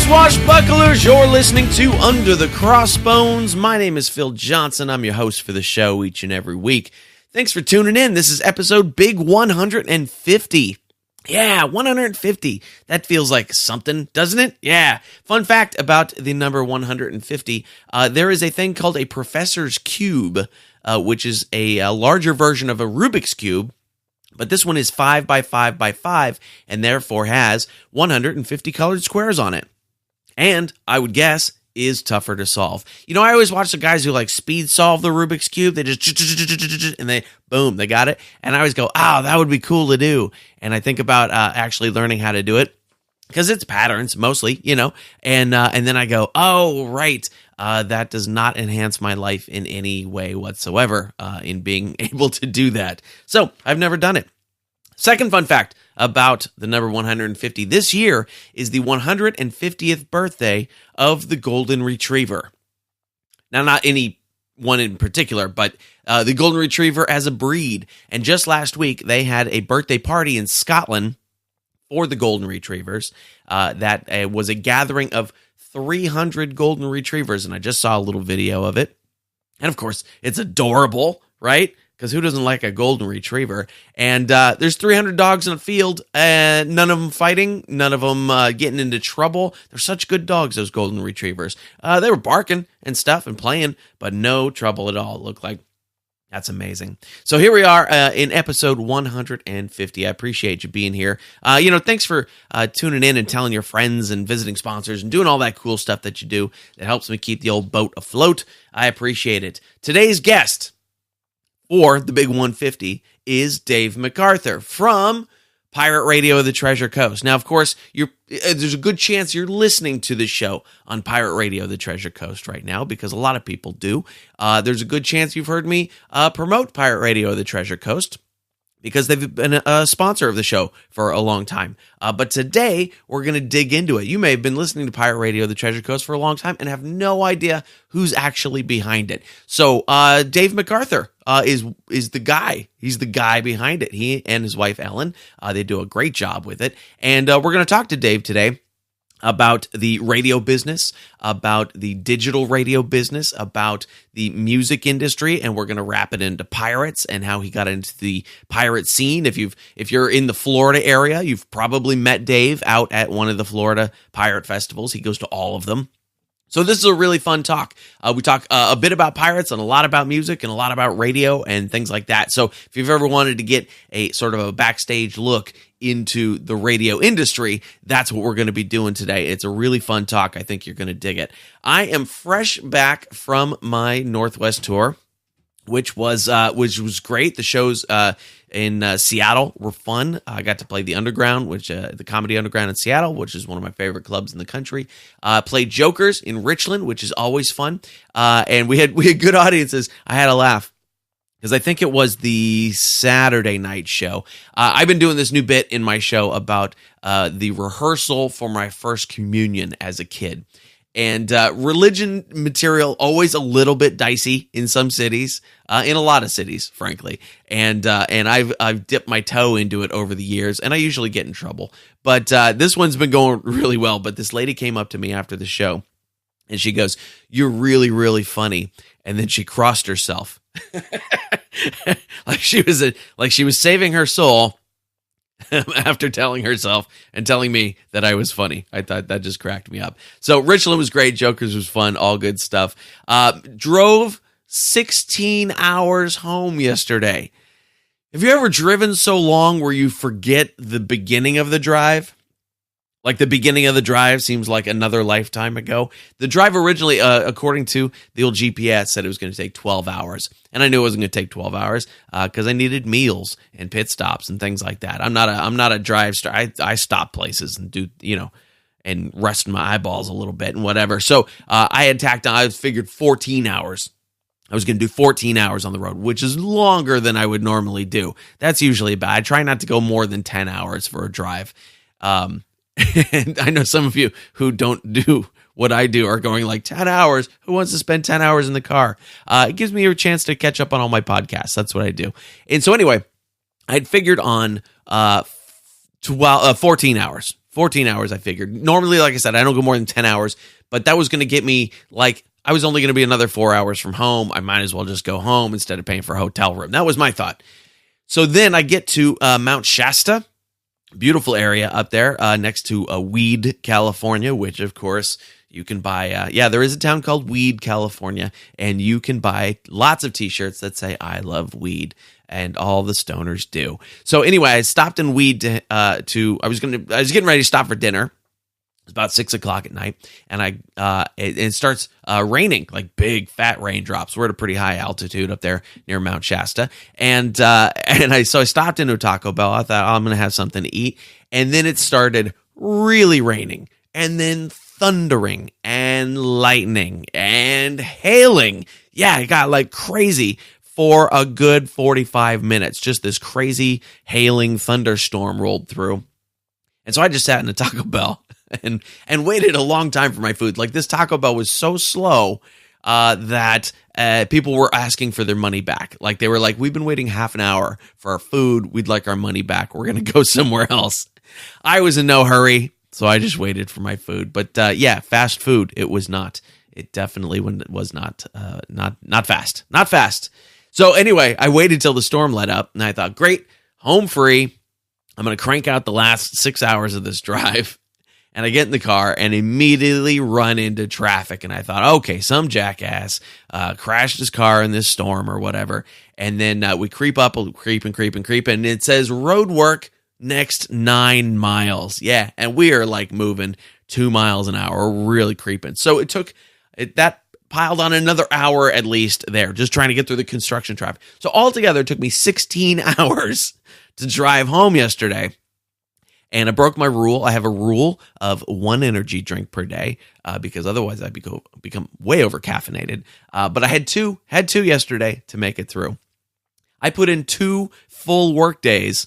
Swashbucklers, you're listening to Under the Crossbones. My name is Phil Johnson. I'm your host for the show each and every week. Thanks for tuning in. This is episode Big 150. Yeah, 150. That feels like something, doesn't it? Yeah. Fun fact about the number 150, there is a thing called a professor's cube, which is a larger version of a Rubik's Cube. But this one is 5 by 5 by 5 and therefore has 150 colored squares on it. And I would guess is tougher to solve. You know, I always watch the guys who like speed solve the Rubik's Cube. They just, and they, boom, they got it. And I always go, oh, that would be cool to do. And I think about actually learning how to do it because it's patterns mostly, you know. And then I go, oh, right. That does not enhance my life in any way whatsoever in being able to do that. So I've never done it. Second fun fact about the number 150 this year is the 150th birthday of the Golden Retriever. Now, not any one in particular, but the Golden Retriever as a breed. And just last week, they had a birthday party in Scotland for the Golden Retrievers. That was a gathering of 300 Golden Retrievers, and I just saw a little video of it. And of course, it's adorable, right? Because who doesn't like a Golden Retriever? And there's 300 dogs in the field, and none of them fighting, none of them getting into trouble. They're such good dogs, those Golden Retrievers. They were barking and stuff and playing, but no trouble at all, it looked like. That's amazing. So here we are in episode 150. I appreciate you being here. Thanks for tuning in and telling your friends and visiting sponsors and doing all that cool stuff that you do. That helps me keep the old boat afloat. I appreciate it. Today's guest for the Big 150 is Dave MacArthur from Pirate Radio of the Treasure Coast. Now, of course, there's a good chance you're listening to this show on Pirate Radio of the Treasure Coast right now because a lot of people do. There's a good chance you've heard me promote Pirate Radio of the Treasure Coast because they've been a sponsor of the show for a long time. But today, we're going to dig into it. You may have been listening to Pirate Radio of the Treasure Coast for a long time and have no idea who's actually behind it. So, Dave MacArthur is the guy. He's the guy behind it. He and his wife, Ellen, they do a great job with it. And we're going to talk to Dave today about the radio business, about the digital radio business, about the music industry, and we're going to wrap it into pirates and how he got into the pirate scene. If you're in the Florida area, you've probably met Dave out at one of the Florida pirate festivals. He goes to all of them. So this is a really fun talk. We talk a bit about pirates and a lot about music and a lot about radio and things like that. So if you've ever wanted to get a sort of a backstage look into the radio industry, that's what we're going to be doing today. It's a really fun talk. I think you're going to dig it. I am fresh back from my Northwest tour, which was great. The shows in Seattle were fun. I got to play the Underground, the Comedy Underground in Seattle, which is one of my favorite clubs in the country. Played Jokers in Richland, which is always fun. And we had good audiences. I had a laugh because I think it was the Saturday night show. I've been doing this new bit in my show about the rehearsal for my first communion as a kid. And religion material, always a little bit dicey in some cities, in a lot of cities, frankly. And I've dipped my toe into it over the years, and I usually get in trouble. But this one's been going really well. But this lady came up to me after the show, and she goes, "You're really, really funny." And then she crossed herself, like she was saving her soul. After telling herself and telling me that I was funny. I thought that just cracked me up. So Richland was great. Jokers was fun. All good stuff. Drove 16 hours home yesterday. Have you ever driven so long where you forget the beginning of the drive? Like the beginning of the drive seems like another lifetime ago. The drive originally, according to the old GPS, said it was going to take 12 hours. And I knew it wasn't going to take 12 hours because I needed meals and pit stops and things like that. I'm not a drive star. I stop places and do, and rest my eyeballs a little bit and whatever. So I had tacked on, I figured 14 hours. I was going to do 14 hours on the road, which is longer than I would normally do. That's usually bad. I try not to go more than 10 hours for a drive. And I know some of you who don't do what I do are going like 10 hours. Who wants to spend 10 hours in the car? It gives me a chance to catch up on all my podcasts. That's what I do. And so anyway, I'd figured on 14 hours. 14 hours, I figured. Normally, like I said, I don't go more than 10 hours, but that was going to get me, like, I was only going to be another 4 hours from home. I might as well just go home instead of paying for a hotel room. That was my thought. So then I get to Mount Shasta, beautiful area up there next to Weed, California, which, of course, you can buy. There is a town called Weed, California, and you can buy lots of T-shirts that say "I love weed," and all the stoners do. So anyway, I stopped in Weed I was getting ready to stop for dinner. It's about 6:00 at night, and it starts raining, like big fat raindrops. We're at a pretty high altitude up there near Mount Shasta, and I stopped into a Taco Bell. I thought, I'm going to have something to eat, and then it started really raining, and then thundering and lightning and hailing. Yeah, it got like crazy for a good 45 minutes. Just this crazy hailing thunderstorm rolled through, and so I just sat in a Taco Bell and waited a long time for my food. Like, this Taco Bell was so slow that people were asking for their money back. Like, they were like, we've been waiting half an hour for our food. We'd like our money back. We're going to go somewhere else. I was in no hurry, so I just waited for my food. But fast food, it was not. It definitely was not fast. Not fast. So anyway, I waited till the storm let up, and I thought, great, home free. I'm going to crank out the last 6 hours of this drive. And I get in the car and immediately run into traffic. And I thought, okay, some jackass crashed his car in this storm or whatever. And then we creep up, creep. And it says road work next 9 miles. Yeah. And we are like moving 2 miles an hour. We're really creeping. So that piled on another hour at least there, just trying to get through the construction traffic. So altogether, it took me 16 hours to drive home yesterday. And I broke my rule. I have a rule of 1 energy drink per day because otherwise I'd become way over caffeinated. But I had two yesterday to make it through. I put in 2 full work days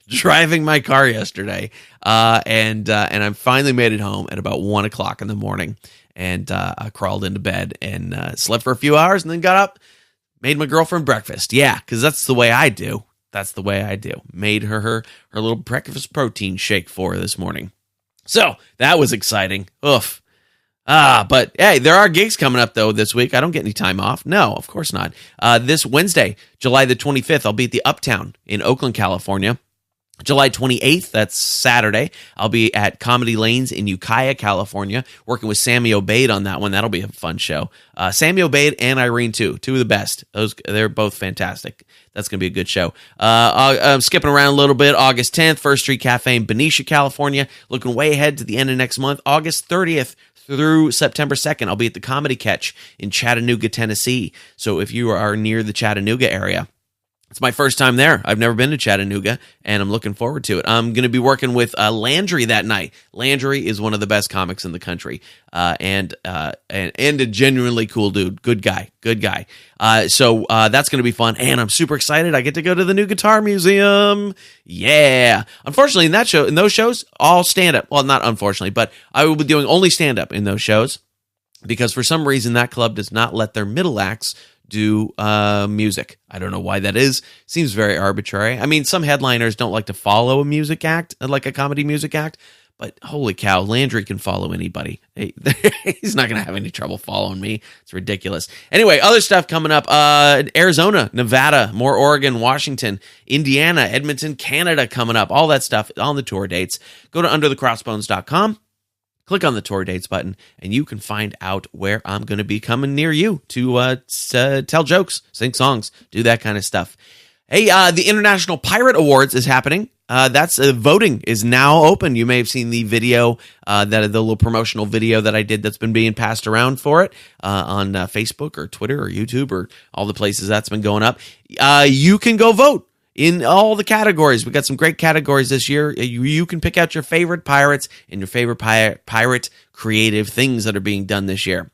driving my car yesterday, and I finally made it home at about 1:00 in the morning. And I crawled into bed and slept for a few hours, and then got up, made my girlfriend breakfast. Yeah, because that's the way I do. Made her little breakfast protein shake for her this morning. So that was exciting. Oof. But hey, there are gigs coming up though this week. I don't get any time off. No, of course not. This Wednesday, July the 25th, I'll be at the Uptown in Oakland, California. July 28th, that's Saturday, I'll be at Comedy Lanes in Ukiah, California, working with Sammy Obeid on that one. That'll be a fun show. Sammy Obeid and Irene, too. 2 of the best. They're both fantastic. That's going to be a good show. I'm skipping around a little bit. August 10th, First Street Cafe in Benicia, California. Looking way ahead to the end of next month. August 30th through September 2nd, I'll be at the Comedy Catch in Chattanooga, Tennessee. So if you are near the Chattanooga area, it's my first time there. I've never been to Chattanooga, and I'm looking forward to it. I'm going to be working with Landry that night. Landry is one of the best comics in the country, and a genuinely cool dude. Good guy. So that's going to be fun, and I'm super excited. I get to go to the new Guitar Museum. Yeah. Unfortunately, in those shows, all stand-up. Well, not unfortunately, but I will be doing only stand-up in those shows because for some reason that club does not let their middle acts do music. I don't know why that is. Seems very arbitrary. I mean, some headliners don't like to follow a music act, like a comedy music act, but holy cow, Landry can follow anybody. He's not going to have any trouble following me. It's ridiculous. Anyway, other stuff coming up. Arizona, Nevada, more Oregon, Washington, Indiana, Edmonton, Canada coming up. All that stuff on the tour dates. Go to underthecrossbones.com. Click on the tour dates button, and you can find out where I'm going to be coming near you to tell jokes, sing songs, do that kind of stuff. Hey, the International Pirate Awards is happening. That's voting is now open. You may have seen the video, the little promotional video that I did that's been being passed around for it on Facebook or Twitter or YouTube or all the places that's been going up. You can go vote in all the categories. We got some great categories this year. You can pick out your favorite pirates and your favorite pirate creative things that are being done this year.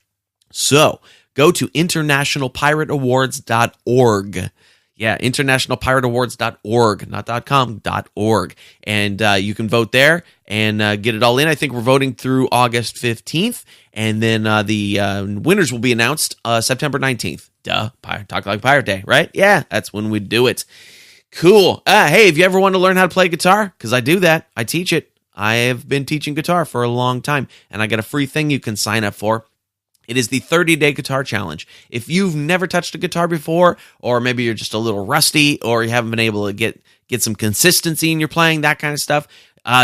So go to internationalpirateawards.org. Yeah, internationalpirateawards.org, not .com, .org. And you can vote there and get it all in. I think we're voting through August 15th. And then the winners will be announced September 19th. Duh, Talk Like Pirate Day, right? Yeah, that's when we do it. Cool. Hey, if you ever want to learn how to play guitar, because I do that, I teach it. I have been teaching guitar for a long time, and I got a free thing you can sign up for. It is the 30-day guitar challenge. If you've never touched a guitar before, or maybe you're just a little rusty, or you haven't been able to get some consistency in your playing, that kind of stuff,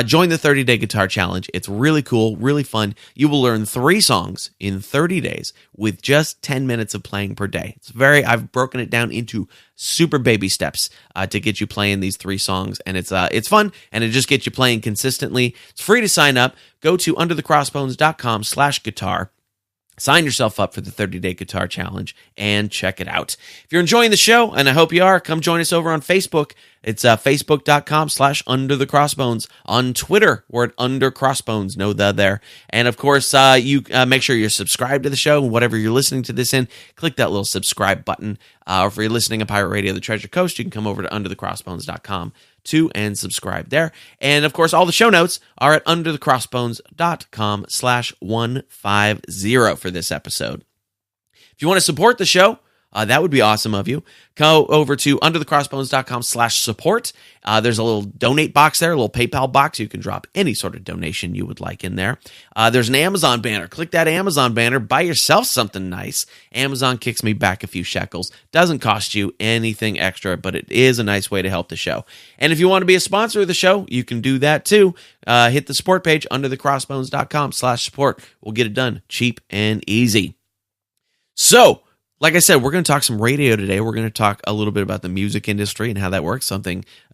join the 30-day guitar challenge. It's really cool, really fun. You will learn 3 songs in 30 days with just 10 minutes of playing per day. I've broken it down into super baby steps to get you playing these 3 songs, and it's fun, and it just gets you playing consistently. It's free to sign up. Go to underthecrossbones.com/guitar. Sign yourself up for the 30-day guitar challenge and check it out. If you're enjoying the show, and I hope you are, come join us over on Facebook. It's facebook.com/underthecrossbones. On Twitter, we're at undercrossbones. No the there. And of course, you make sure you're subscribed to the show. Whatever you're listening to this in, click that little subscribe button. Or if you're listening on Pirate Radio, The Treasure Coast, you can come over to underthecrossbones.com and subscribe there. And of course, all the show notes are at underthecrossbones.com/150 for this episode. If you want to support the show, that would be awesome of you. Go over to underthecrossbones.com/support. There's a little donate box there, a little PayPal box. You can drop any sort of donation you would like in there. There's an Amazon banner. Click that Amazon banner. Buy yourself something nice. Amazon kicks me back a few shekels. Doesn't cost you anything extra, but it is a nice way to help the show. And if you want to be a sponsor of the show, you can do that too. Hit the support page, underthecrossbones.com/support. We'll get it done cheap and easy. So, like I said, we're going to talk some radio today. We're going to talk a little bit about the music industry and how that works,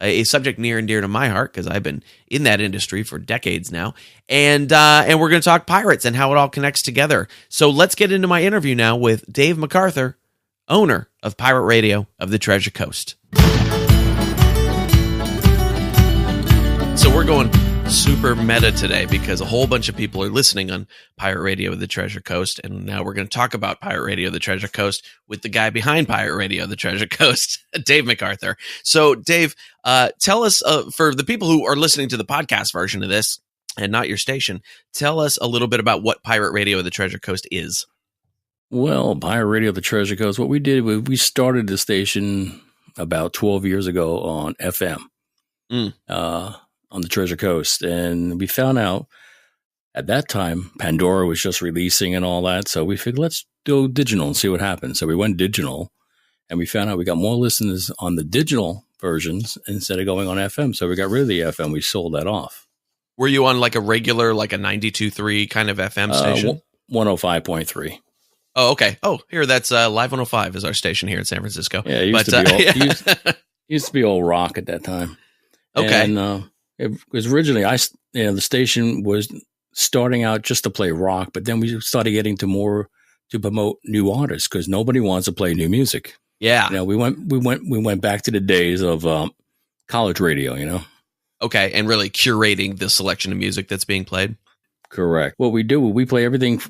a subject near and dear to my heart because I've been in that industry for decades now. And we're going to talk pirates and how it all connects together. So let's get into my interview now with Dave MacArthur, owner of Pirate Radio of the Treasure Coast. So we're going super meta today because a whole bunch of people are listening on Pirate Radio of the Treasure Coast, and now we're going to talk about Pirate Radio of the Treasure Coast with the guy behind Pirate Radio of the Treasure Coast, Dave MacArthur. So, Dave, tell us, for the people who are listening to the podcast version of this and not your station, tell us a little bit about what Pirate Radio of the Treasure Coast is. Well, Pirate Radio of the Treasure Coast, what we did, we started the station about 12 years ago on FM. On the Treasure Coast. And we found out at that time, Pandora was just releasing and all that. So we figured, let's go digital and see what happens. So we went digital and we found out we got more listeners on the digital versions instead of going on FM. So we got rid of the FM. We sold that off. Were you on like a regular, like a 92.3 kind of FM station? 105.3. Oh, okay. Oh, here, that's Live 105 is our station here in San Francisco. Yeah, it used to be all rock at that time. Okay. And, it was originally, the station was starting out just to play rock, but then we started getting to promote new artists because nobody wants to play new music. Yeah. We went back to the days of college radio, Okay, and really curating the selection of music that's being played. Correct. What we do, we play everything.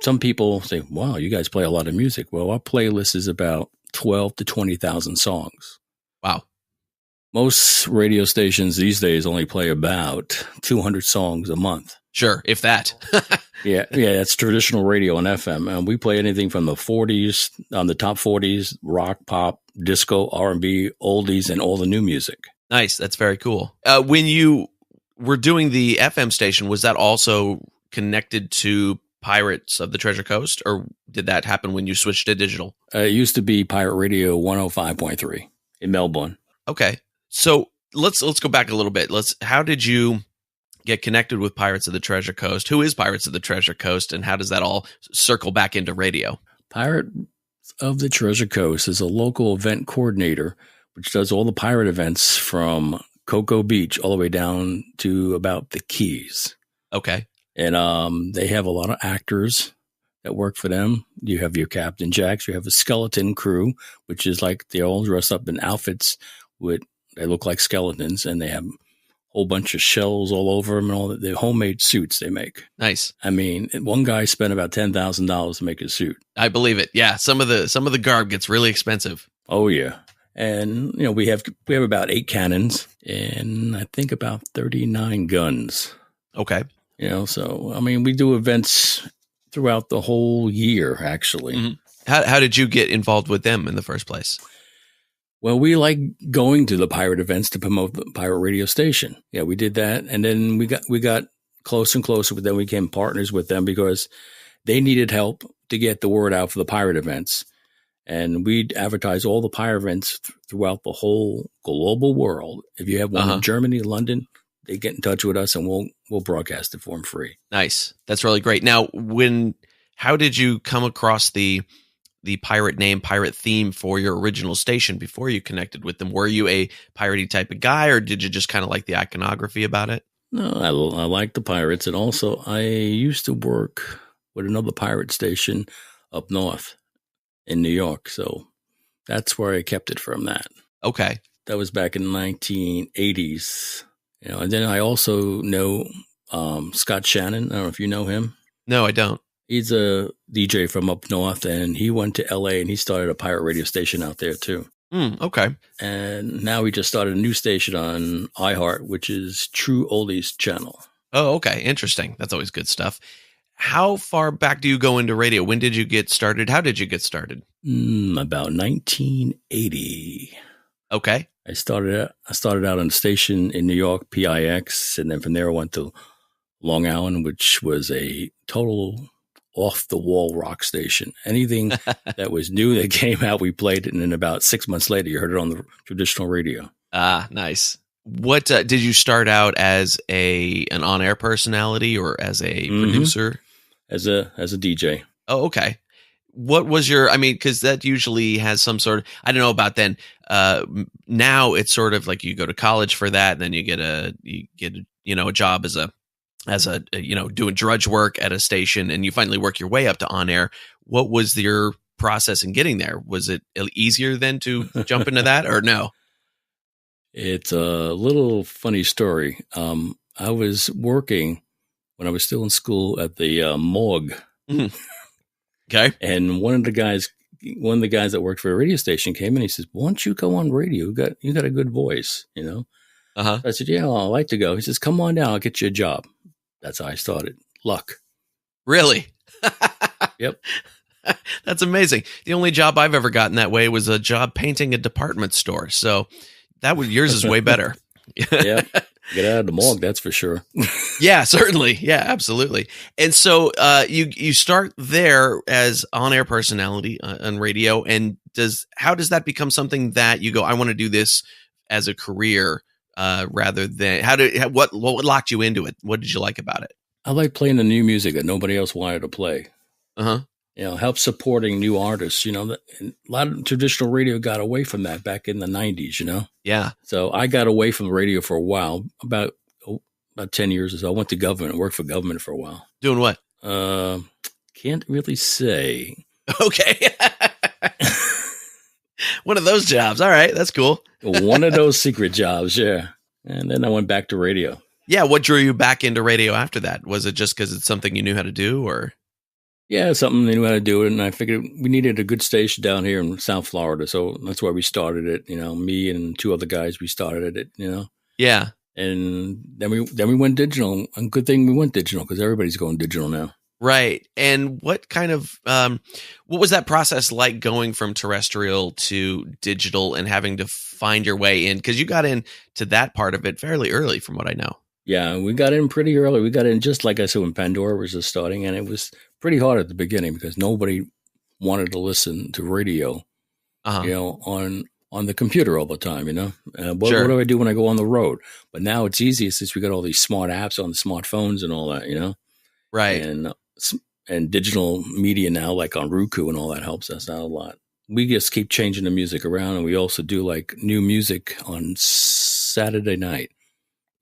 Some people say, wow, you guys play a lot of music. Well, our playlist is about 12 to 20,000 songs. Wow. Most radio stations these days only play about 200 songs a month. Sure, if that. Yeah, that's traditional radio and FM. And we play anything from the 40s, on the top 40s, rock, pop, disco, R&B, oldies, and all the new music. Nice, that's very cool. When you were doing the FM station, was that also connected to Pirates of the Treasure Coast, or did that happen when you switched to digital? It used to be Pirate Radio 105.3 in Melbourne. Okay. So let's go back a little bit. How did you get connected with Pirates of the Treasure Coast? Who is Pirates of the Treasure Coast, and how does that all circle back into radio? Pirates of the Treasure Coast is a local event coordinator, which does all the pirate events from Cocoa Beach all the way down to about the Keys. Okay. And they have a lot of actors that work for them. You have your Captain Jacks. You have a skeleton crew, which is like they all dress up in outfits they look like skeletons, and they have a whole bunch of shells all over them and all the homemade suits they make. Nice. I mean, one guy spent about $10,000 to make a suit. I believe it. Yeah, some of the garb gets really expensive. Oh yeah, and we have about 8 cannons and I think about 39 guns. Okay. So I mean, we do events throughout the whole year, actually. Mm-hmm. How did you get involved with them in the first place? Well, we like going to the pirate events to promote the pirate radio station. Yeah, we did that. And then we got closer and closer, but then we became partners with them because they needed help to get the word out for the pirate events. And we'd advertise all the pirate events throughout the whole global world. If you have one in Germany, London, they get in touch with us and we'll broadcast it for them free. Nice. That's really great. Now, how did you come across the pirate name, pirate theme for your original station before you connected with them? Were you a piratey type of guy, or did you just kind of like the iconography about it? No, I like the pirates. And also, I used to work with another pirate station up north in New York. So that's where I kept it from that. Okay. That was back in the 1980s. And then I also know Scott Shannon. I don't know if you know him. No, I don't. He's a DJ from up north, and he went to LA and he started a pirate radio station out there too. Okay. And now he just started a new station on iHeart, which is True Oldies Channel. Oh, okay. Interesting. That's always good stuff. How far back do you go into radio? When did you get started? How did you get started? About 1980. Okay. I started out on a station in New York, PIX, and then from there I went to Long Island, which was a total off-the-wall rock station. Anything that was new that came out, we played it, and then about 6 months later, you heard it on the traditional radio. Ah, nice. What did you start out as an on-air personality or as a producer? As a DJ. Oh, okay. What was because that usually has some sort of, I don't know about then. Now it's sort of like you go to college for that, and then you get a job as a doing drudge work at a station, and you finally work your way up to on air. What was your process in getting there? Was it easier then to jump into that, or no? It's a little funny story. I was working when I was still in school at the morgue. Okay. And one of the guys that worked for a radio station came in. He says, "Why don't you go on radio? You got a good voice, Uh-huh. I said, "Yeah, I'd like to go." He says, "Come on down. I'll get you a job." That's how I started. Luck. Really? Yep. That's amazing. The only job I've ever gotten that way was a job painting a department store. So yours is way better. Yeah. Get out of the morgue, that's for sure. Yeah, certainly. Yeah, absolutely. And so you start there as on-air personality on radio, and how does that become something that you go, I want to do this as a career, rather than what locked you into it? What did you like about it? I like playing the new music that nobody else wanted to play. Help supporting new artists. A lot of traditional radio got away from that back in the 90s. Yeah. So I got away from radio for a while, about 10 years or so. I went to government, worked for government for a while. Doing what? Can't really say. Okay. One of those jobs. All right. That's cool. One of those secret jobs. Yeah. And then I went back to radio. Yeah. What drew you back into radio after that? Was it just because it's something you knew how to do, or? Yeah, something they knew how to do it. And I figured we needed a good station down here in South Florida. So that's why we started it. Me and two other guys, we started it, Yeah. And then we went digital. And good thing we went digital, because everybody's going digital now. Right. And what kind of, what was that process like, going from terrestrial to digital and having to find your way in? Because you got into that part of it fairly early, from what I know. Yeah, we got in pretty early. We got in just like I said when Pandora was just starting, and it was pretty hard at the beginning because nobody wanted to listen to radio, on the computer all the time. What do I do when I go on the road? But now it's easy since we got all these smart apps on the smartphones and all that. Right. And digital media now, like on Roku and all that, helps us out a lot. We just keep changing the music around, and we also do like new music on Saturday night.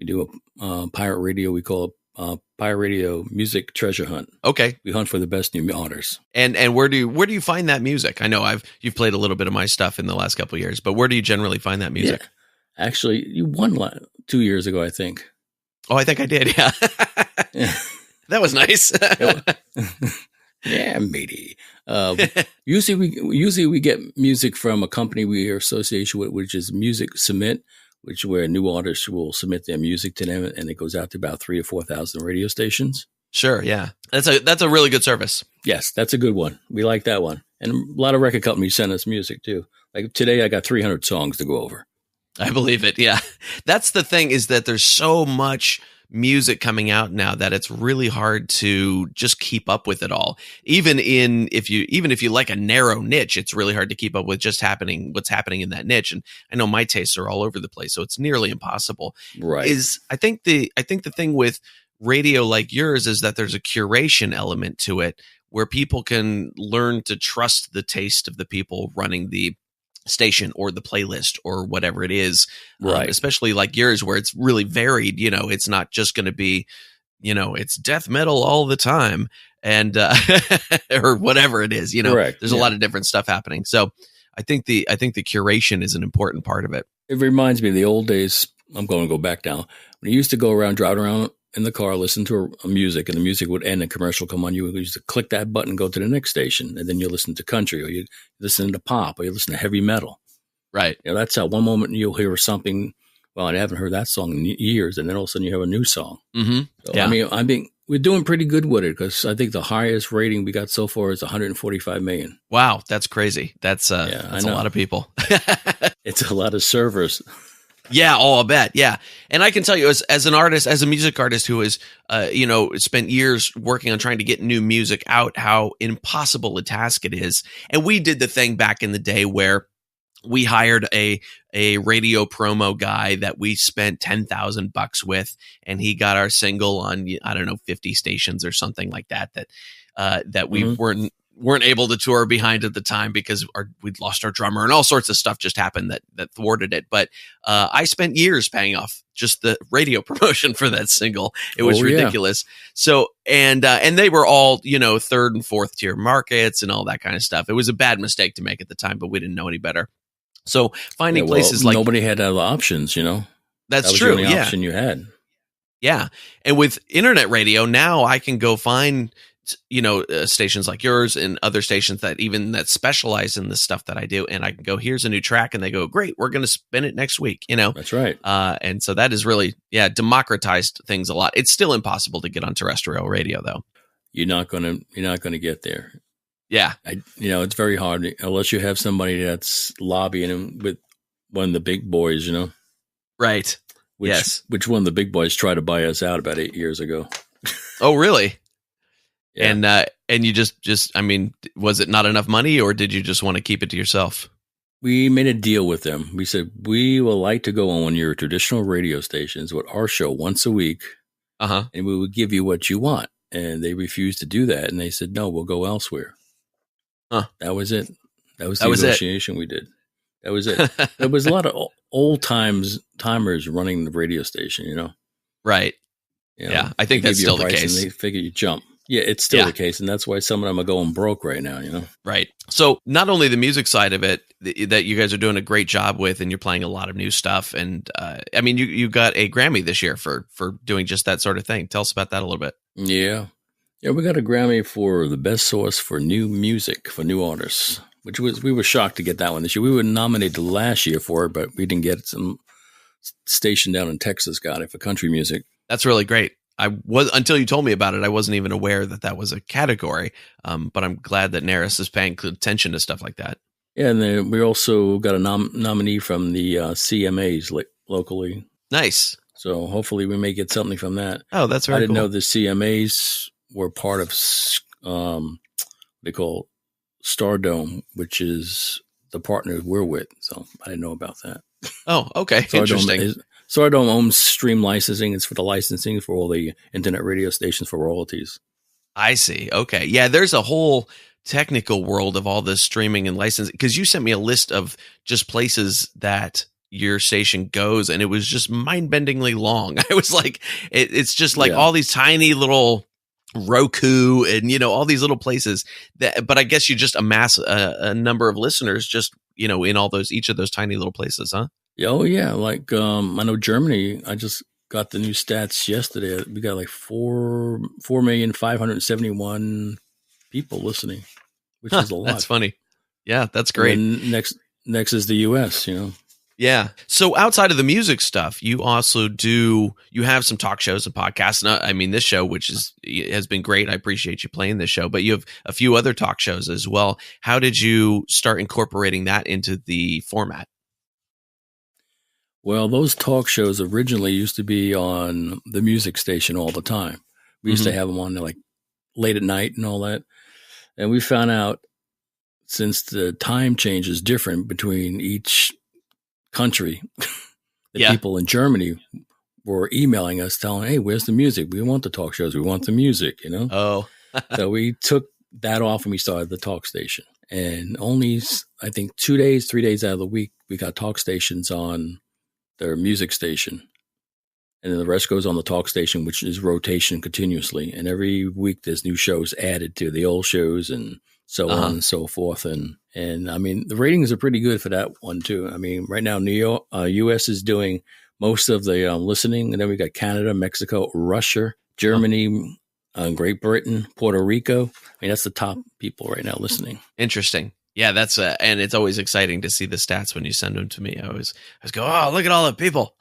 We do a pirate radio. We call it pirate radio music treasure hunt. Okay, we hunt for the best new artists. And where do you find that music? I know you've played a little bit of my stuff in the last couple of years, but where do you generally find that music? Yeah. Actually, you won 2 years ago, I think. Oh, I think I did. Yeah, yeah. That was nice. Yeah, matey. Usually we get music from a company we are associated with, which is Music Submit, where new artists will submit their music to them, and it goes out to about 3,000 to 4,000 radio stations. Sure, yeah, that's a really good service. Yes, that's a good one. We like that one. And a lot of record companies send us music too. Like today, I got 300 songs to go over. I believe it. Yeah. That's the thing, is that there's so much music coming out now that it's really hard to just keep up with it all. Even if you like a narrow niche, it's really hard to keep up with what's happening in that niche. And I know my tastes are all over the place, so it's nearly impossible. Right. I think the thing with radio like yours is that there's a curation element to it, where people can learn to trust the taste of the people running the station or the playlist or whatever it is. Right. Especially like yours, where it's really varied. It's not just going to be, it's death metal all the time and or whatever it is. Correct. There's a lot of different stuff happening. So I think the curation is an important part of it. It reminds me of the old days. I'm going to go back now. When you used to go around, driving around in the car, listen to a music, and the music would end, a commercial come on, you used to click that button, go to the next station, and then you listen to country, or you listen to pop, or you listen to heavy metal. Right. That's how one moment you'll hear something, well, I haven't heard that song in years, and then all of a sudden you have a new song. Mm-hmm. So, yeah. I mean, we're doing pretty good with it, because I think the highest rating we got so far is 145 million. Wow, that's crazy. That's a lot of people. It's a lot of servers. Yeah, I'll bet. Yeah. And I can tell you, as an artist, as a music artist who has, spent years working on trying to get new music out, how impossible a task it is. And we did the thing back in the day where we hired a radio promo guy that we spent $10,000 with, and he got our single on, 50 stations or something like that we mm-hmm. weren't able to tour behind at the time because we'd lost our drummer and all sorts of stuff just happened that thwarted it. But I spent years paying off just the radio promotion for that single. It was ridiculous. So, and they were all, third and fourth tier markets and all that kind of stuff. It was a bad mistake to make at the time, but we didn't know any better. So finding places like nobody had other options, That's that was true. The only option you had. Yeah. And with internet radio now, I can go find stations like yours and other stations that specialize in the stuff that I do. And I can go, here's a new track, and they go, great, we're going to spin it next week. That's right. And so that is really, democratized things a lot. It's still impossible to get on terrestrial radio though. You're not going to get there. Yeah. It's very hard unless you have somebody that's lobbying with one of the big boys, Right. Which one of the big boys tried to buy us out about 8 years ago. Oh, really? Yeah. And you just, was it not enough money, or did you just want to keep it to yourself? We made a deal with them. We said, we will like to go on one of your traditional radio stations with our show once a week. Uh-huh. And we would give you what you want. And they refused to do that. And they said, no, we'll go elsewhere. Huh. That was it. That was the negotiation we did. That was it. There was a lot of old timers running the radio station, Right. Yeah. I think that's still the case. And they figure you jump. Yeah, it's still the case. And that's why some of them are going broke right now, Right. So not only the music side of it that you guys are doing a great job with, and you're playing a lot of new stuff. And you got a Grammy this year for doing just that sort of thing. Tell us about that a little bit. Yeah. Yeah, we got a Grammy for the best source for new music for new artists, we were shocked to get that one this year. We were nominated last year for it, but we didn't get it. Some station down in Texas got it for country music. That's really great. Until you told me about it, I wasn't even aware that was a category. But I'm glad that Naris is paying attention to stuff like that. Yeah, and then we also got a nominee from the CMAs locally. Nice. So hopefully we may get something from that. Oh, that's very cool. I didn't know the CMAs were part of they call Stardome, which is the partner we're with. So I didn't know about that. Oh, okay. Interesting. Stardome owns stream licensing. It's for the licensing for all the internet radio stations for royalties. I see. Okay. Yeah, there's a whole technical world of all this streaming and licensing, because you sent me a list of just places that your station goes, and it was just mind-bendingly long. I was like, it's just like all these tiny little Roku and, all these little places but I guess you just amass a number of listeners just, in each of those tiny little places, huh? Oh yeah. Like, I know Germany, I just got the new stats yesterday. We got like 4,571,000 people listening, which is a lot. That's funny. Yeah. That's great. And next is the US, Yeah. So outside of the music stuff, you also you have some talk shows and podcasts. And I mean, this show, which has been great. I appreciate you playing this show, but you have a few other talk shows as well. How did you start incorporating that into the format? Well, those talk shows originally used to be on the music station all the time. We used to have them on like late at night and all that. And we found out since the time change is different between each country, the people in Germany were emailing us telling, hey, where's the music? We want the talk shows. We want the music, you know? Oh. So we took that off and we started the talk station. And only, I think, 3 days out of the week, we got talk stations on their music station. And then the rest goes on the talk station, which is rotation continuously. And every week there's new shows added to the old shows and so on and so forth. And I mean, the ratings are pretty good for that one too. I mean, right now, New York, US is doing most of the listening. And then we got Canada, Mexico, Russia, Germany, Great Britain, Puerto Rico. I mean, that's the top people right now listening. Interesting. Yeah, that's and it's always exciting to see the stats when you send them to me. I always go, oh, look at all the people.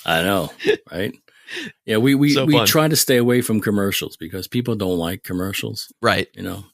I know, right? Yeah, we try to stay away from commercials because people don't like commercials, right? You know,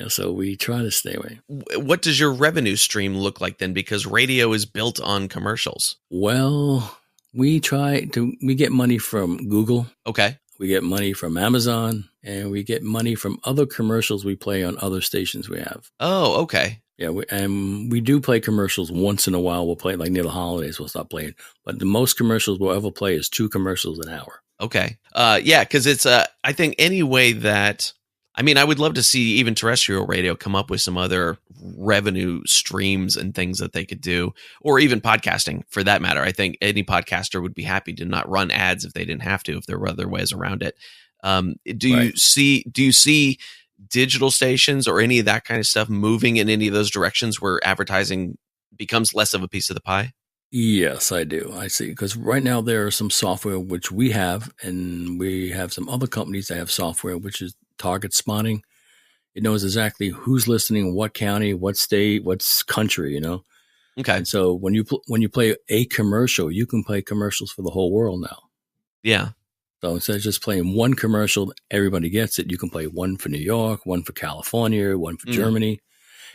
so we try to stay away. What does your revenue stream look like then? Because radio is built on commercials. Well, we get money from Google. Okay. We get money from Amazon, and we get money from other commercials we play on other stations we have. Oh, okay. Yeah, we do play commercials once in a while. We'll play like near the holidays. We'll stop playing. But the most commercials we'll ever play is 2 commercials an hour. Okay. Yeah, because it's I think any way that I mean, I would love to see even terrestrial radio come up with some other revenue streams and things that they could do, or even podcasting for that matter. I think any podcaster would be happy to not run ads if they didn't have to, if there were other ways around it. Do you see digital stations or any of that kind of stuff moving in any of those directions where advertising becomes less of a piece of the pie? Yes, I do. I see. Because right now there are some software which we have, and we have some other companies that have software which is target spotting. It knows exactly who's listening, what county, what state, what country, you know. Okay. And so when you play a commercial, you can play commercials for the whole world now. Yeah. So instead of just playing one commercial, everybody gets it. You can play one for New York, one for California, one for Germany.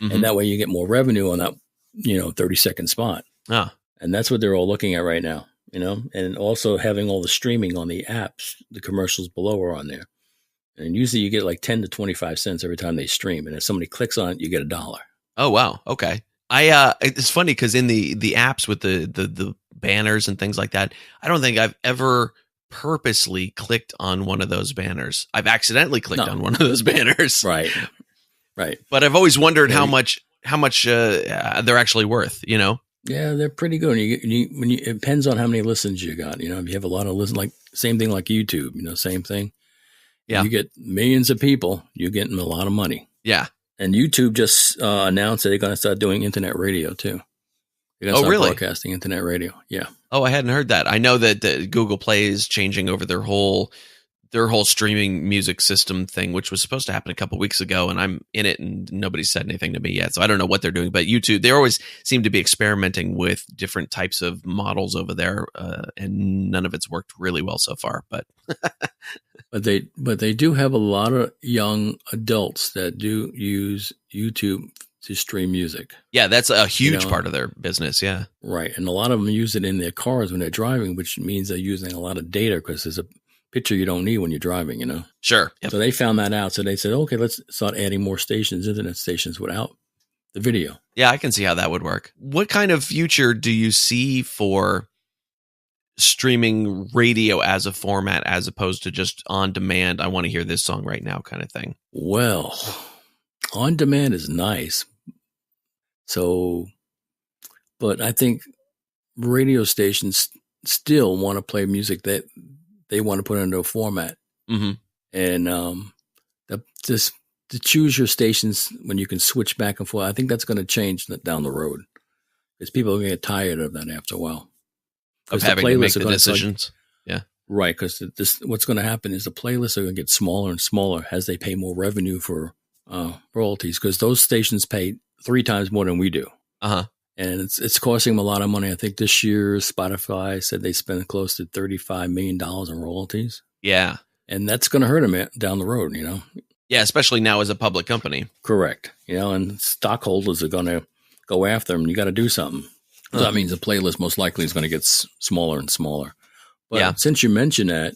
Mm-hmm. And that way you get more revenue on that, 30-second spot. Ah. And that's what they're all looking at right now, and also having all the streaming on the apps, the commercials below are on there. And usually you get like 10 to 25 cents every time they stream. And if somebody clicks on it, you get $1. Oh, wow. Okay. It's funny because in the apps with the banners and things like that, I don't think I've ever purposely clicked on one of those banners. I've accidentally clicked on one of those banners. Right. But I've always wondered how much they're actually worth, Yeah, they're pretty good. It depends on how many listens you got. If you have a lot of listens, like same thing like YouTube, same thing. Yeah. You get millions of people, you're getting a lot of money. Yeah. And YouTube just announced that they're going to start doing internet radio too. They're going to start broadcasting internet radio. Yeah. Oh, I hadn't heard that. I know that Google Play is changing over their whole streaming music system thing, which was supposed to happen a couple weeks ago, and I'm in it and nobody's said anything to me yet. So I don't know what they're doing, but YouTube, they always seem to be experimenting with different types of models over there. And none of it's worked really well so far, but But they do have a lot of young adults that do use YouTube to stream music. Yeah, that's a huge part of their business. Yeah. Right. And a lot of them use it in their cars when they're driving, which means they're using a lot of data because there's a picture you don't need when you're driving, Sure. Yep. So they found that out. So they said, okay, let's start adding more internet stations without the video. Yeah, I can see how that would work. What kind of future do you see for streaming radio as a format as opposed to just on demand? I want to hear this song right now kind of thing. Well, on demand is nice. So, but I think radio stations still want to play music that they want to put into a format. Mm-hmm. And just to choose your stations when you can switch back and forth, I think that's going to change down the road because people are going to get tired of that after a while. Of having to make the decisions. Yeah. Right. Because what's going to happen is the playlists are going to get smaller and smaller as they pay more revenue for royalties because those stations pay 3 times more than we do. Uh-huh. And it's costing them a lot of money. I think this year Spotify said they spent close to $35 million in royalties. Yeah. And that's going to hurt them down the road, you know? Yeah, especially now as a public company. Correct. You know, and stockholders are going to go after them. You got to do something. So that means the playlist most likely is going to get smaller and smaller. But since you mentioned that,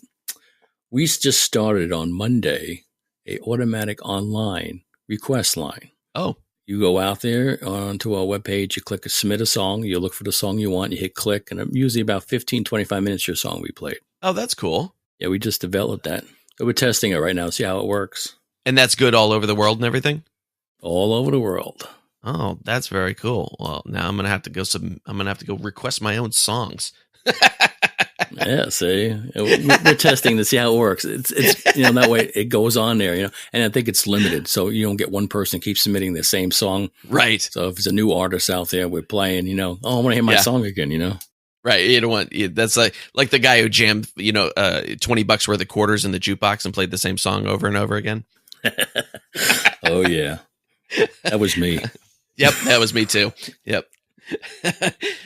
we just started on Monday a automatic online request line. Oh. You go out there onto our webpage, you click submit a song, you look for the song you want, you hit click, and usually about 15, 25 minutes your song we played. Oh, that's cool. Yeah, we just developed that. So we're testing it right now to see how it works. And that's good all over the world and everything? All over the world. Oh, that's very cool. Well, now I'm gonna have to go request my own songs. Yeah, see, we're testing to see how it works. It's you know, that way it goes on there, you know, and I think it's limited, so you don't get one person keep submitting the same song, right? So if it's a new artist out there, we're playing, you know, I want to hear my song again, you know, right? You don't want that's like the guy who jammed, you know, $20 worth of quarters in the jukebox and played the same song over and over again. Oh yeah, that was me. Yep, that was me too. Yep.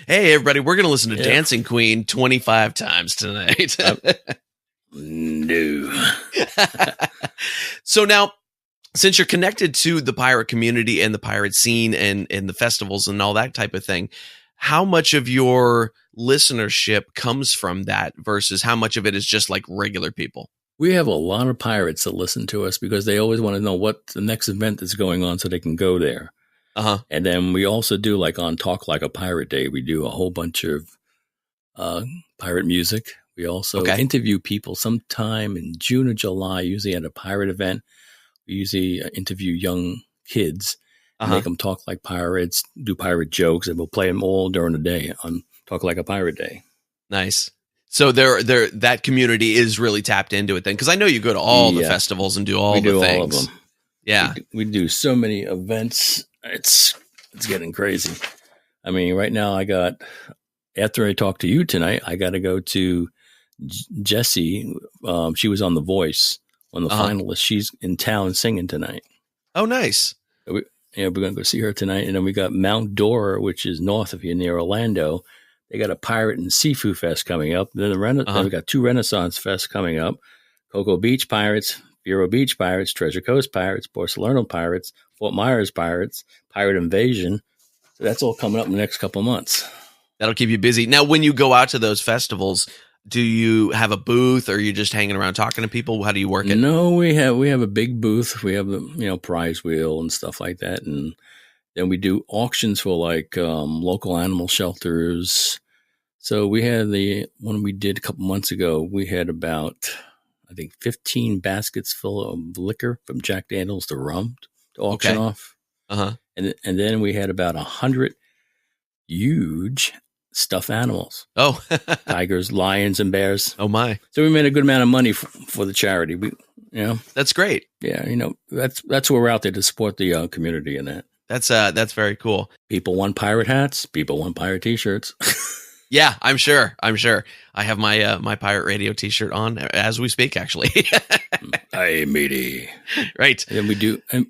Hey, everybody, we're going to listen to Dancing Queen 25 times tonight. No. So now, since you're connected to the pirate community and the pirate scene and the festivals and all that type of thing, how much of your listenership comes from that versus how much of it is just like regular people? We have a lot of pirates that listen to us because they always want to know what the next event is going on so they can go there. And then we also do, like on Talk Like a Pirate Day, we do a whole bunch of pirate music. We also interview people sometime in June or July, usually at a pirate event. We usually interview young kids, make them talk like pirates, do pirate jokes, and we'll play them all during the day on Talk Like a Pirate Day. Nice. So that community is really tapped into it then, because I know you go to all the festivals and do all the things. All of them. Yeah, we do so many events. It's getting crazy. I mean, right now after I talk to you tonight, I got to go to Jessie. She was on The Voice, one of the finalists. She's in town singing tonight. Oh, nice. We're going to go see her tonight. And then we got Mount Dora, which is north of here near Orlando. They got a pirate and seafood fest coming up. Then we got 2 Renaissance fests coming up. Cocoa Beach Pirates, Vero Beach Pirates, Treasure Coast Pirates, Port Salerno Pirates, Fort Myers Pirates, Pirate Invasion. So that's all coming up in the next couple of months. That'll keep you busy. Now, when you go out to those festivals, do you have a booth or are you just hanging around talking to people? How do you work it? No, we have a big booth. We have the prize wheel and stuff like that. And then we do auctions for like local animal shelters. So we had the one we did a couple months ago. We had about, I think, 15 baskets full of liquor from Jack Daniels to rum to auction off. And then we had about 100 huge stuffed animals. Oh, tigers, lions, and bears. Oh my! So we made a good amount of money for the charity. That's great. Yeah, that's where we're out there to support the community in that. That's very cool. People want pirate hats. People want pirate T-shirts. Yeah, I'm sure. I have my my pirate radio T-shirt on as we speak, actually. Hey, matey. Right. And then we do and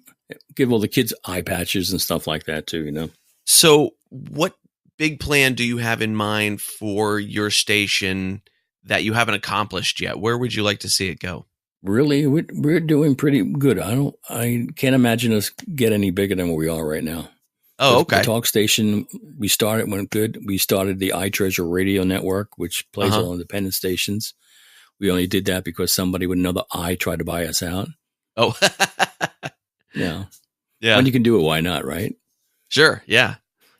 give all the kids eye patches and stuff like that too. So, what big plan do you have in mind for your station that you haven't accomplished yet? Where would you like to see it go? Really, we're doing pretty good. I can't imagine us get any bigger than where we are right now. Oh, okay. The talk station went good. We started the iTreasure Radio Network, which plays all independent stations. We only did that because somebody with another eye tried to buy us out. Oh, yeah. When you can do it, why not? Right? Sure. Yeah.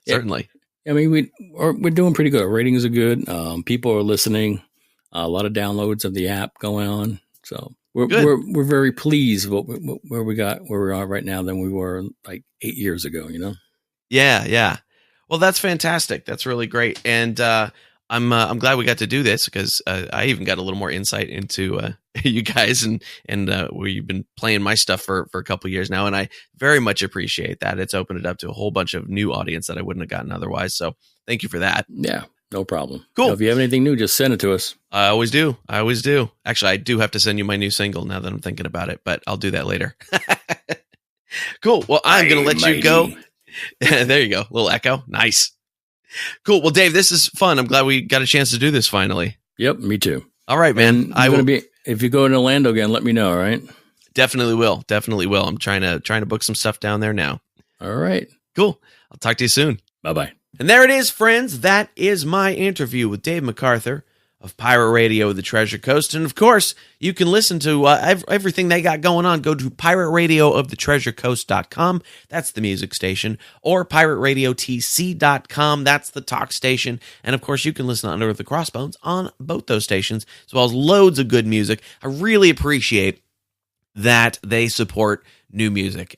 Certainly. I mean, we're doing pretty good. Our ratings are good. People are listening. A lot of downloads of the app going on. So we're very pleased with where we are right now than we were like 8 years ago. Yeah. Well, that's fantastic. That's really great. And I'm glad we got to do this because I even got a little more insight into you guys and where you've been playing my stuff for a couple of years now. And I very much appreciate that. It's opened it up to a whole bunch of new audience that I wouldn't have gotten otherwise. So thank you for that. Yeah, no problem. Cool. So if you have anything new, just send it to us. I always do. Actually, I do have to send you my new single now that I'm thinking about it, but I'll do that later. Cool. Well, I'm going to let you go. There you go. Little echo. Nice. Cool. Well, Dave, this is fun. I'm glad we got a chance to do this finally. Yep, me too. All right, man. If you go in Orlando again, let me know, all right? Definitely will. I'm trying to book some stuff down there now. All right. Cool. I'll talk to you soon. Bye-bye. And there it is, friends. That is my interview with Dave MacArthur of Pirate Radio of the Treasure Coast. And, of course, you can listen to everything they got going on. Go to pirateradiooftheTreasureCoast.com. That's the music station. Or pirateradiotc.com. That's the talk station. And, of course, you can listen to Under the Crossbones on both those stations, as well as loads of good music. I really appreciate that they support new music,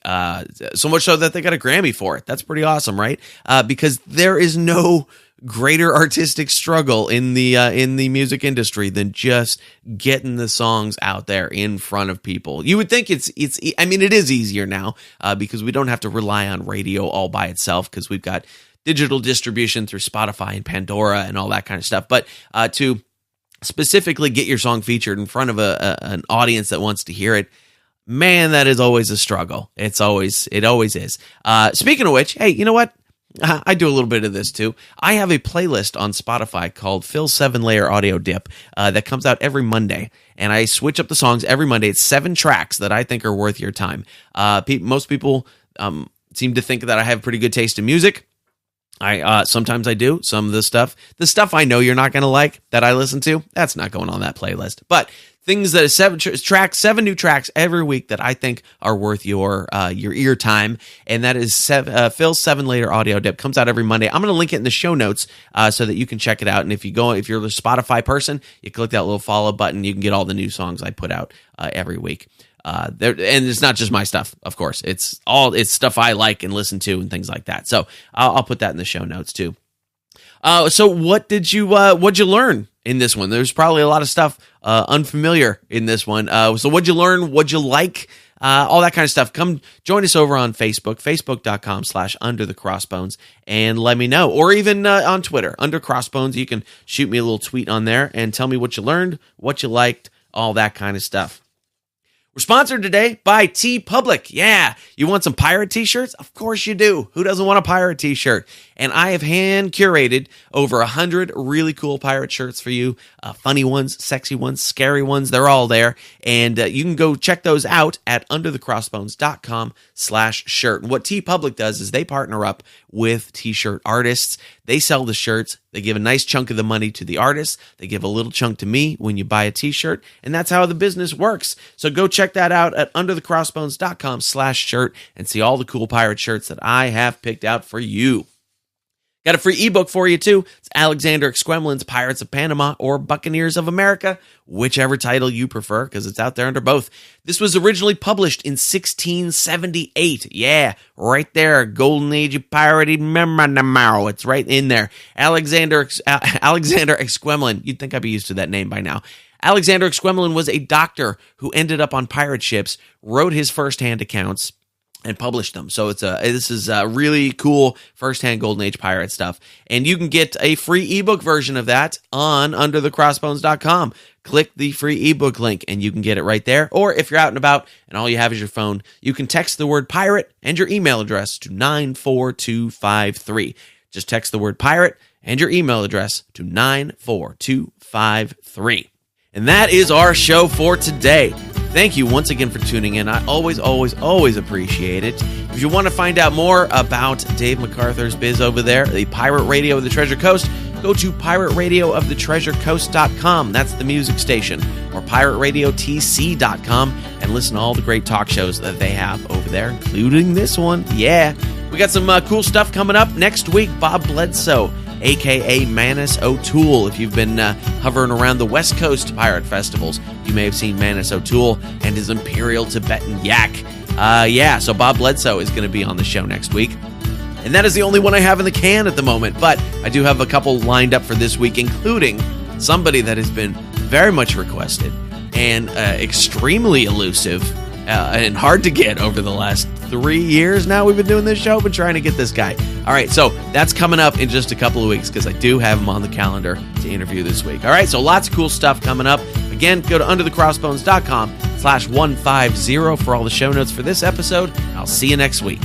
so much so that they got a Grammy for it. That's pretty awesome, right? Because there is no greater artistic struggle in the music industry than just getting the songs out there in front of people. You would think it is easier now because we don't have to rely on radio all by itself because we've got digital distribution through Spotify and Pandora and all that kind of stuff. But to specifically get your song featured in front of an audience that wants to hear it, man, that is always a struggle. It always is. Speaking of which, hey, you know what? I do a little bit of this too. I have a playlist on Spotify called Phil's 7-Layer Audio Dip that comes out every Monday, and I switch up the songs every Monday. It's 7 tracks that I think are worth your time. Most people seem to think that I have pretty good taste in music. Sometimes I do. Some of the stuff I know you're not going to like that I listen to, that's not going on that playlist. But things that are 7 new tracks every week that I think are worth your ear time, and that is Phil's 7-Layer Audio Dip. Comes out every Monday. I'm going to link it in the show notes so that you can check it out. And if you're a Spotify person, you click that little follow button. You can get all the new songs I put out every week. And it's not just my stuff, of course. It's stuff I like and listen to and things like that. So I'll put that in the show notes too. So what'd you learn in this one? There's probably a lot of stuff unfamiliar in this one. So what'd you learn? What'd you like? All that kind of stuff. Come join us over on Facebook, facebook.com/underthecrossbones, and let me know. Or even on Twitter, Under Crossbones. You can shoot me a little tweet on there and tell me what you learned, what you liked, all that kind of stuff. We're sponsored today by TeePublic. Yeah, you want some pirate t-shirts? Of course you do. Who doesn't want a pirate t-shirt? And I have hand curated over 100 really cool pirate shirts for you. Funny ones, sexy ones, scary ones. They're all there. And you can go check those out at underthecrossbones.com/shirt. And what TeePublic does is they partner up with t-shirt artists. They sell the shirts. They give a nice chunk of the money to the artists. They give a little chunk to me when you buy a t-shirt. And that's how the business works. So go check that out at underthecrossbones.com/shirt and see all the cool pirate shirts that I have picked out for you. Got a free ebook for you, too. It's Alexander Exquemelin's Pirates of Panama or Buccaneers of America, whichever title you prefer, because it's out there under both. This was originally published in 1678. Yeah, right there. Golden Age of Pirating. It's right in there. Alexander Exquemelin. You'd think I'd be used to that name by now. Alexander Exquemelin was a doctor who ended up on pirate ships, wrote his first-hand accounts, and published them. So this is really cool first-hand Golden Age pirate stuff. And you can get a free ebook version of that on underthecrossbones.com. Click the free ebook link and you can get it right there. Or if you're out and about and all you have is your phone, you can text the word pirate and your email address to 94253. Just text the word pirate and your email address to 94253. And that is our show for today. Thank you once again for tuning in. I always appreciate it. If you want to find out more about Dave MacArthur's biz over there, the Pirate Radio of the Treasure Coast, go to pirateradiooftheTreasureCoast.com. That's the music station. Or pirateradiotc.com and listen to all the great talk shows that they have over there, including this one. Yeah. We got some cool stuff coming up next week. Bob Bledsoe, a.k.a. Manus O'Toole. If you've been hovering around the West Coast pirate festivals, you may have seen Manus O'Toole and his Imperial Tibetan Yak. So Bob Bledsoe is going to be on the show next week. And that is the only one I have in the can at the moment, but I do have a couple lined up for this week, including somebody that has been very much requested and extremely elusive and hard to get over the last 3 years now we've been doing this show, been trying to get this guy. All right, so that's coming up in just a couple of weeks because I do have him on the calendar to interview this week. All right, so lots of cool stuff coming up. Again, go to underthecrossbones.com/150 for all the show notes for this episode. I'll see you next week.